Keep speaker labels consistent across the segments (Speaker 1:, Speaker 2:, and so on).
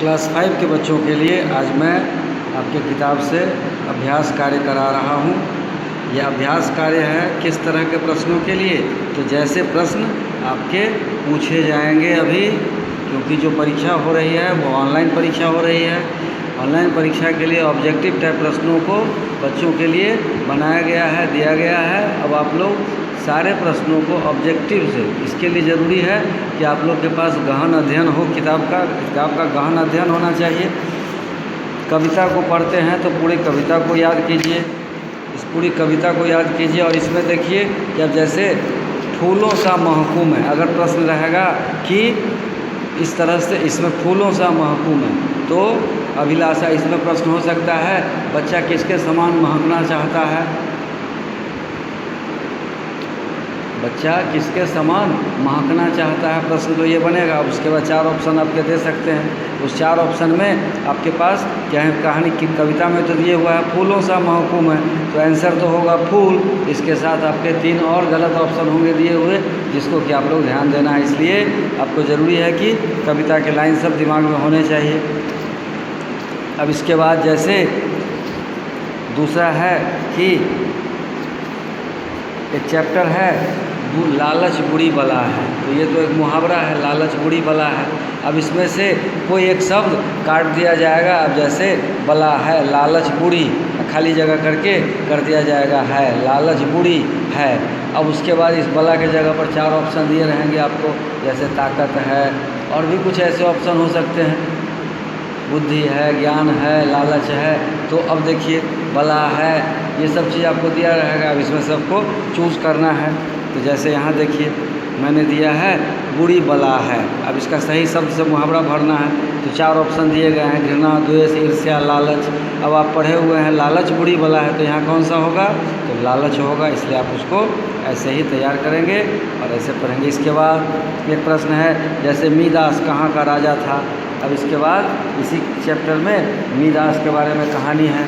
Speaker 1: Class 5 के बच्चों के लिए आज मैं आपके किताब से अभ्यास कार्य करा रहा हूँ। यह अभ्यास कार्य है किस तरह के प्रश्नों के लिए, तो जैसे प्रश्न आपके पूछे जाएंगे अभी, क्योंकि जो परीक्षा हो रही है वो ऑनलाइन परीक्षा हो रही है। ऑनलाइन परीक्षा के लिए ऑब्जेक्टिव टाइप प्रश्नों को बच्चों के लिए बनाया गया है, दिया गया है। अब आप लोग सारे प्रश्नों को ऑब्जेक्टिव से, इसके लिए ज़रूरी है कि आप लोग के पास गहन अध्ययन हो, किताब का गहन अध्ययन होना चाहिए। कविता को पढ़ते हैं तो पूरी कविता को याद कीजिए, इस पूरी कविता को याद कीजिए। और इसमें देखिए कि अब जैसे फूलों सा महकूम है, अगर प्रश्न रहेगा कि इस तरह से इसमें फूलों सा महकूम है, तो अभिलाषा इसमें प्रश्न हो सकता है, बच्चा किसके समान महकना चाहता है, बच्चा किसके समान महकना चाहता है, प्रश्न तो ये बनेगा। उसके बाद 4 ऑप्शन आपके दे सकते हैं। उस 4 ऑप्शन में आपके पास क्या है, कहानी की कविता में तो दिए हुआ है फूलों सा महकूम है, तो आंसर तो होगा फूल। इसके साथ आपके 3 और गलत ऑप्शन होंगे दिए हुए, जिसको कि आप लोग ध्यान देना है। इसलिए आपको ज़रूरी है कि कविता के लाइन सब दिमाग में होने चाहिए। अब इसके बाद जैसे दूसरा है कि एक चैप्टर है लालच बुरी बला है, तो ये तो एक मुहावरा है, लालच बुरी बला है। अब इसमें से कोई एक शब्द काट दिया जाएगा। अब जैसे बला है, लालच बुरी, खाली जगह करके कर दिया जाएगा है, लालच बुरी है। अब उसके बाद इस बला के जगह पर 4 ऑप्शन दिए रहेंगे आपको, जैसे ताकत है, और भी कुछ ऐसे ऑप्शन हो सकते हैं, बुद्धि है, ज्ञान है, लालच है। तो अब देखिए बला है, ये सब चीज़ आपको दिया रहेगा। अब इसमें सबको चूज़ करना है। तो जैसे यहाँ देखिए मैंने दिया है बुरी बला है, अब इसका सही शब्द से मुहावरा भरना है। तो 4 ऑप्शन दिए गए हैं, घृणा, द्वेष, ईर्ष्या, लालच। अब आप पढ़े हुए हैं लालच बुरी बला है, तो यहाँ कौन सा होगा, तो लालच होगा। इसलिए आप उसको ऐसे ही तैयार करेंगे और ऐसे पढ़ेंगे। इसके बाद एक प्रश्न है, जैसे मीदास कहाँ का राजा था। अब इसके बाद इसी चैप्टर में मीदास के बारे में कहानी है।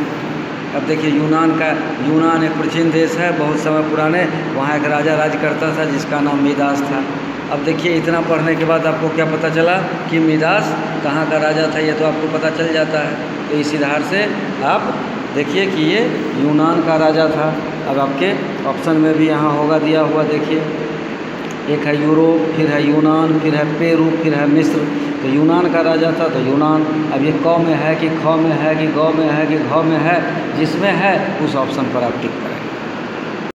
Speaker 1: अब देखिए यूनान एक प्राचीन देश है, बहुत समय पुराने, वहाँ एक राजा राज करता था जिसका नाम मीदास था। अब देखिए इतना पढ़ने के बाद आपको क्या पता चला कि मीदास कहाँ का राजा था, ये तो आपको पता चल जाता है। तो इसी आधार से आप देखिए कि ये यूनान का राजा था। अब आपके ऑप्शन में भी यहाँ होगा दिया हुआ, देखिए एक है यूरोप, फिर है यूनान, फिर है पेरू, फिर है मिस्र। तो यूनान का राजा था तो यूनान। अब ये क में है कि ख में है कि ग में है कि घ में है, जिसमें है उस ऑप्शन पर आप टिक करें।